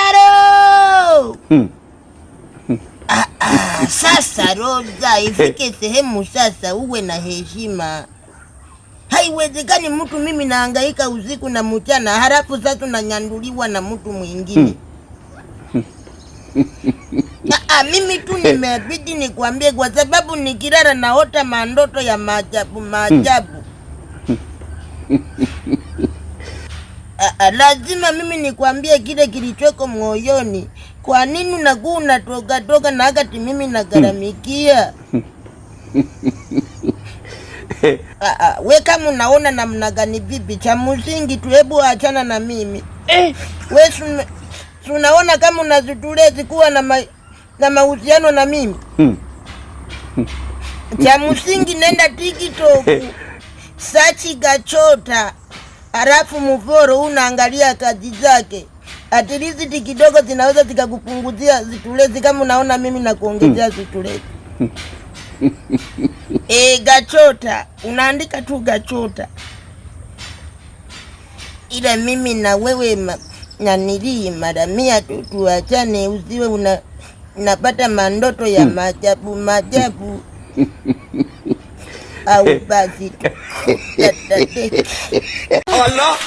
Haro! Sasa Roza, ifike sehemu sasa uwe na heshima. Haiwezekani mtu mimi nahangaika usiku na mchana halafu sasa unanyanduliwa na mtu mwingine. Mimi tu nimebidi nikwambie kwa sababu nikilala naota mandoto ya maajabu. Lazima mimi nikwambie kile kilichoko moyoni. Kwa nini unakuwa unatoka na wakati mimi nagaramikia? We kama unaona namna gani vipi, cha msingi tu hebu achana na mimi. We unaona kama unazitulezi kuwa na mahusiano na mimi. Cha msingi nenda TikTok, search Gachota, halafu mforo unaangalia kazi zake. At least kidogo zinaweza zikakupunguzia zitulezi kama unaona mimi nakuongezea zitulezi. Gachota, unaandika tu Gachota. Ila mimi na wewe nanilii mara 100 tu tuachane, usiwe unapata mandoto ya maajabu. Au basi tu. Allah.